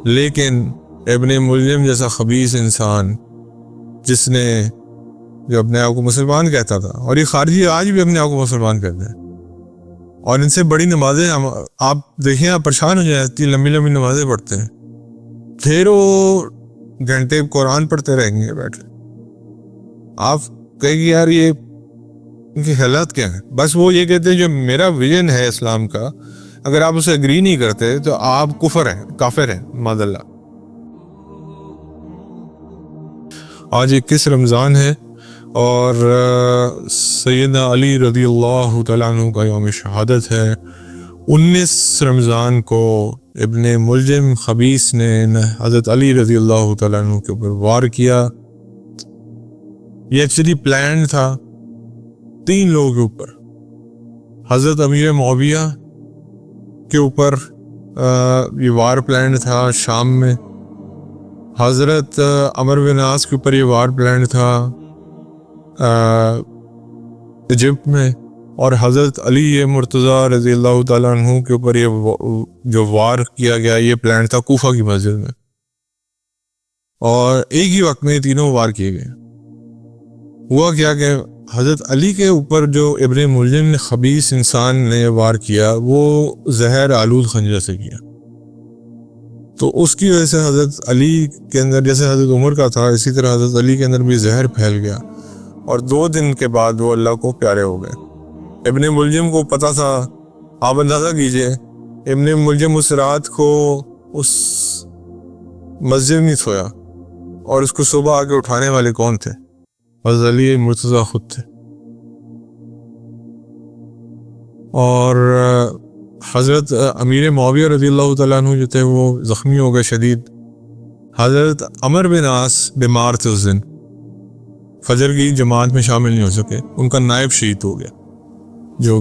لیکن ابن ملجم جیسا خبیث انسان جس نے جو اپنے آپ کو مسلمان کہتا تھا، اور یہ خارجی آج بھی اپنے آپ کو مسلمان کہتے ہیں، اور ان سے بڑی نمازیں آپ دیکھیں، آپ پریشان ہو جائیں، اتنی لمبی لمبی نمازیں پڑھتے ہیں، پھر وہ گھنٹے قرآن پڑھتے رہیں گے بیٹھ کے. آپ کہیں گے یار یہ ان کی حالات کیا ہے؟ بس وہ یہ کہتے ہیں جو میرا ویژن ہے اسلام کا، اگر آپ اسے اگری نہیں کرتے تو آپ کافر ہیں معاذ اللہ. آج 21 رمضان ہے اور سیدنا علی رضی اللہ تعالیٰ عنہ کا یوم شہادت ہے. 19 رمضان کو ابن ملجم خبیث نے حضرت علی رضی اللہ تعالیٰ عنہ کے اوپر وار کیا. یہ ایکچولی پلان تھا 3 لوگوں کے اوپر. حضرت امیر معاویہ کے اوپر یہ وار پلان تھا شام میں، حضرت عمرو بن عاص کے اوپر یہ وار پلان تھا ایجپٹ میں، اور حضرت علی مرتضیٰ رضی اللہ تعالیٰ عنہ کے اوپر یہ جو وار کیا گیا یہ پلان تھا کوفہ کی مسجد میں. اور ایک ہی وقت میں تینوں وار کیے گئے. ہوا کیا کہ حضرت علی کے اوپر جو ابن ملجم نے خبیث انسان نے وار کیا وہ زہر آلود خنجر سے کیا، تو اس کی وجہ سے حضرت علی کے اندر جیسے حضرت عمر کا تھا اسی طرح حضرت علی کے اندر بھی زہر پھیل گیا، اور 2 دن کے بعد وہ اللہ کو پیارے ہو گئے. ابن ملجم کو پتہ تھا، آپ اندازہ کیجئے ابن ملجم اس رات کو اس مسجد میں سویا، اور اس کو صبح آ کے اٹھانے والے کون تھے؟ حضرت علی مرتضیٰ خود تھے. اور حضرت امیر معاویہ رضی اللہ تعالیٰ عنہ جو تھے وہ زخمی ہو گئے شدید. حضرت عمرو بن عاص بیمار تھے اس دن، فجر کی جماعت میں شامل نہیں ہو سکے، ان کا نائب شہید ہو گیا. جو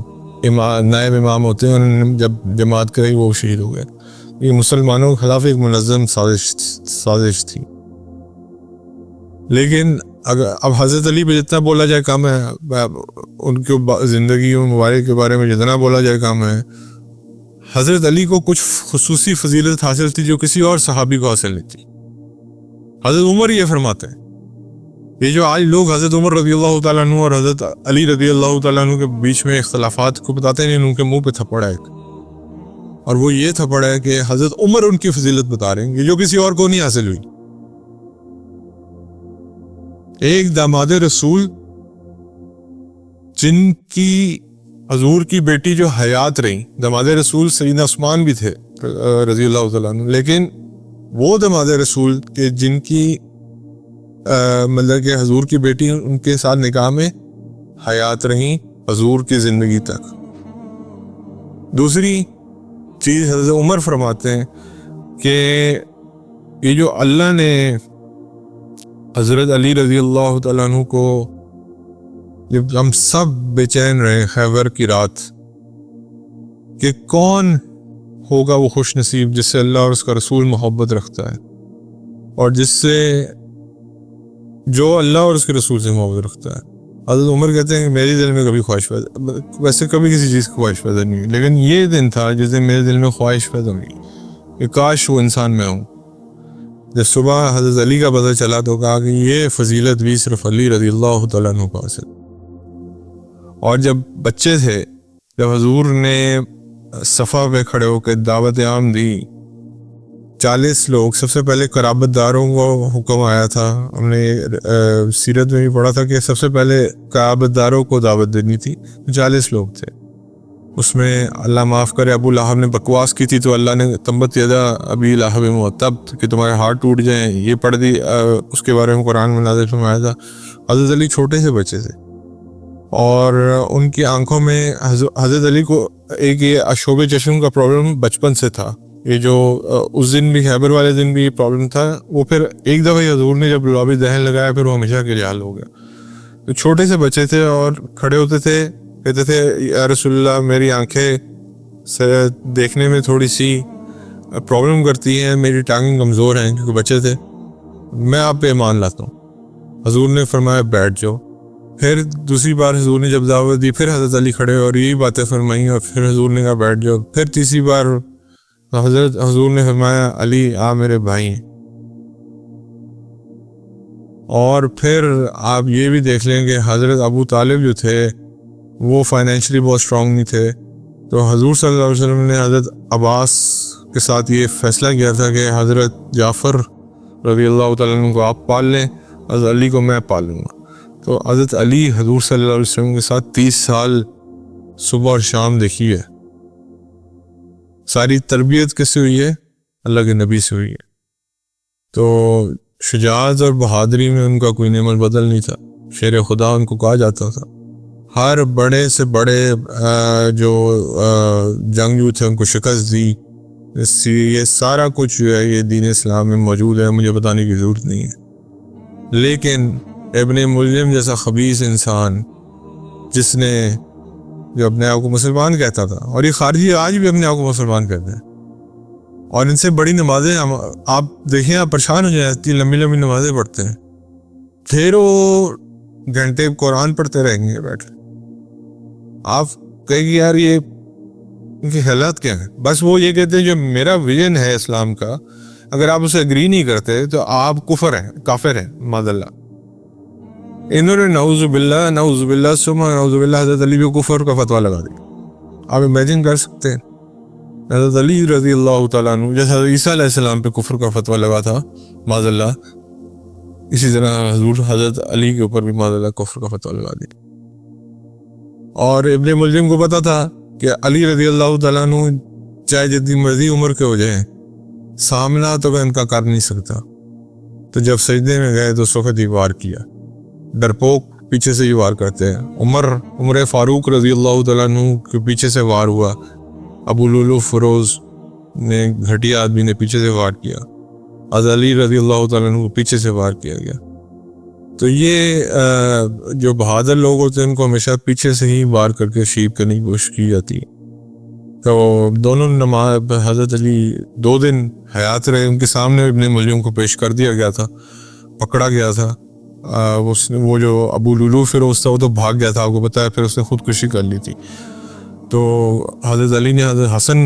نائب امام ہوتے ہیں انہوں نے جب جماعت کرائی وہ شہید ہو گئے. یہ مسلمانوں کے خلاف ایک منظم سازش تھی. لیکن اب حضرت علی پہ جتنا بولا جائے کم ہے، ان کے زندگی و مبارک کے بارے میں جتنا بولا جائے کم ہے. حضرت علی کو کچھ خصوصی فضیلت حاصل تھی جو کسی اور صحابی کو حاصل نہیں تھی. حضرت عمر یہ فرماتے ہیں، یہ جو آج لوگ حضرت عمر رضی اللہ تعالیٰ عنہ اور حضرت علی رضی اللہ تعالیٰ عنہ کے بیچ میں اختلافات کو بتاتے ہیں، ان کے منہ پہ تھپڑ ہے، اور وہ یہ تھپڑ ہے کہ حضرت عمر ان کی فضیلت بتا رہے ہیں جو کسی اور کو نہیں حاصل ہوئی. ایک داماد رسول جن کی حضور کی بیٹی جو حیات رہی، داماد رسول سیدنا عثمان بھی تھے رضی اللہ تعالیٰ عنہ، لیکن وہ داماد رسول کے جن کی مطلب کہ حضور کی بیٹی ان کے ساتھ نکاح میں حیات رہیں حضور کی زندگی تک. دوسری چیز حضرت عمر فرماتے ہیں کہ یہ جو اللہ نے حضرت علی رضی اللہ تعالیٰ عنہ کو، جب ہم سب بے چین رہے خیبر کی رات کہ کون ہوگا وہ خوش نصیب جس سے اللہ اور اس کا رسول محبت رکھتا ہے، اور جس سے جو اللہ اور اس کے رسول سے محبت رکھتا ہے. حضرت عمر کہتے ہیں کہ میرے دل میں کبھی خواہش پیدا، ویسے کبھی کسی چیز کی خواہش پیدا نہیں ہوئی، لیکن یہ دن تھا جس دن میرے دل میں خواہش پیدا ہوئی کہ کاش وہ انسان میں ہوں. جب صبح حضرت علی کا پتہ چلا تو کہا کہ یہ فضیلت بھی صرف علی رضی اللہ تعالیٰ عنہ کو حاصل. اور جب بچے تھے، جب حضور نے صفا پہ کھڑے ہو کے دعوت عام دی، 40 لوگ، سب سے پہلے قرابت داروں کو حکم آیا تھا. ہم نے سیرت میں بھی پڑھا تھا کہ سب سے پہلے قرابت داروں کو دعوت دینی تھی. 40 لوگ تھے، اس میں اللہ معاف کرے ابو لہب نے بکواس کی تھی تو اللہ نے تبت یدا ابی لہب وتب کہ تمہارے ہاتھ ٹوٹ جائیں یہ پڑھ دی، اس کے بارے میں قرآن میں نازل فرمایا تھا. حضرت علی چھوٹے سے بچے تھے اور ان کی آنکھوں میں حضرت علی کو ایک یہ اشوب چشم کا پرابلم بچپن سے تھا. یہ جو اس دن بھی خیبر والے دن بھی یہ پرابلم تھا، وہ پھر ایک دفعہ حضور نے جب لابی دہن لگایا پھر وہ ہمیشہ کے لیے حل ہو گیا. تو چھوٹے سے بچے تھے اور کھڑے ہوتے تھے، کہتے تھے یا رسول اللہ میری آنکھیں دیکھنے میں تھوڑی سی پرابلم کرتی ہیں، میری ٹانگیں کمزور ہیں، کیونکہ بچے تھے، میں آپ پہ ایمان لاتا ہوں. حضور نے فرمایا بیٹھ جاؤ. پھر دوسری بار حضور نے جب دعوت دی پھر حضرت علی کھڑے اور یہی باتیں فرمائیں، اور پھر حضور نے کہا بیٹھ جاؤ. پھر تیسری بار تو حضور نے فرمایا علی آ میرے بھائی ہیں. اور پھر آپ یہ بھی دیکھ لیں کہ حضرت ابو طالب جو تھے وہ فائنینشلی بہت اسٹرانگ نہیں تھے, تو حضور صلی اللہ علیہ وسلم نے حضرت عباس کے ساتھ یہ فیصلہ کیا تھا کہ حضرت جعفر رضی اللہ تعالیٰ عنہ کو آپ پال لیں, حضرت علی کو میں پال لوں گا. تو حضرت علی حضور صلی اللہ علیہ وسلم کے ساتھ 30 سال صبح اور شام دیکھی ہے. ساری تربیت کس سے ہوئی ہے؟ اللہ کے نبی سے ہوئی ہے. تو شجاعت اور بہادری میں ان کا کوئی نعم البدل نہیں تھا, شیر خدا ان کو کہا جاتا تھا. ہر بڑے سے بڑے جو جنگجو تھے ان کو شکست دی. یہ سارا کچھ جو ہے یہ دین اسلام میں موجود ہے, مجھے بتانے کی ضرورت نہیں ہے. لیکن ابن ملجم جیسا خبیث انسان جس نے جو اپنے آپ کو مسلمان کہتا تھا, اور یہ خارجی آج بھی اپنے آپ کو مسلمان کہتے ہیں, اور ان سے بڑی نمازیں آپ دیکھیں آپ پریشان ہو جائیں, اتنی لمبی لمبی نمازیں پڑھتے ہیں, پھر وہ گھنٹے قرآن پڑھتے رہیں گے بیٹھ. آپ کہیں گے یار یہ ان کی حالات کیا ہے؟ بس وہ یہ کہتے ہیں جو میرا ویژن ہے اسلام کا, اگر آپ اسے اگری نہیں کرتے تو آپ کافر ہیں معاذ اللہ. انہوں نے نعوذ باللہ ثم نعوذ باللہ حضرت علی کو کفر کا فتویٰ لگا دیا. آپ امیجن کر سکتے ہیں حضرت علی رضی اللہ تعالیٰ عنہ جیسے حضرت عیسیٰ علیہ السلام پہ کفر کا فتویٰ لگا تھا معاذ اللہ, اسی طرح حضرت علی کے اوپر بھی معاذ اللہ کفر کا فتویٰ لگا دیا. اور ابن ملجم کو پتا تھا کہ علی رضی اللہ تعالیٰ عنہ چاہے جتنی مرضی عمر کے ہو جائیں سامنا تو ان کا کر نہیں سکتا. تو جب سجدے میں گئے تو اس وقت ہی وار کیا, ڈرپوک پیچھے سے ہی وار کرتے ہیں. عمر فاروق رضی اللہ تعالیٰ عنہ کے پیچھے سے وار ہوا, ابو لولو فروز نے گھٹیا آدمی نے پیچھے سے وار کیا, حضرت علی رضی اللہ تعالیٰ عنہ کو پیچھے سے وار کیا گیا. تو یہ جو بہادر لوگ ہوتے ہیں ان کو ہمیشہ پیچھے سے ہی وار کر کے شہید کرنے کی کوشش کی جاتی ہے. تو دونوں نماز حضرت علی 2 دن حیات رہے, ان کے سامنے ابن ملجم کو پیش کر دیا گیا تھا, پکڑا گیا تھا. وہ جو ابو لولو فیروز تھا وہ تو بھاگ گیا تھا, آپ کو پتا ہے, پھر اس نے خودکشی کر لی تھی. تو حضرت علی نے حضرت حسن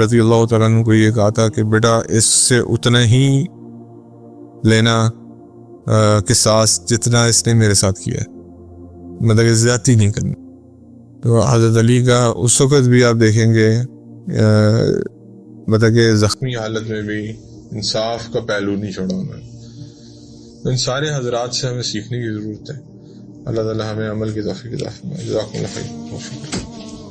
رضی اللہ تعالیٰ عنہ کو یہ کہا تھا کہ بیٹا اس سے اتنا ہی لینا قصاص جتنا اس نے میرے ساتھ کیا ہے, مطلب کہ زیادتی نہیں کرنی. تو حضرت علی کا اس وقت بھی آپ دیکھیں گے مطلب کہ زخمی حالت میں بھی انصاف کا پہلو نہیں چھوڑا انہوں نے. ان سارے حضرات سے ہمیں سیکھنے کی ضرورت ہے. اللہ تعالیٰ ہمیں عمل کی توفیق عطا فرمائے. جزاکم اللہ خیر.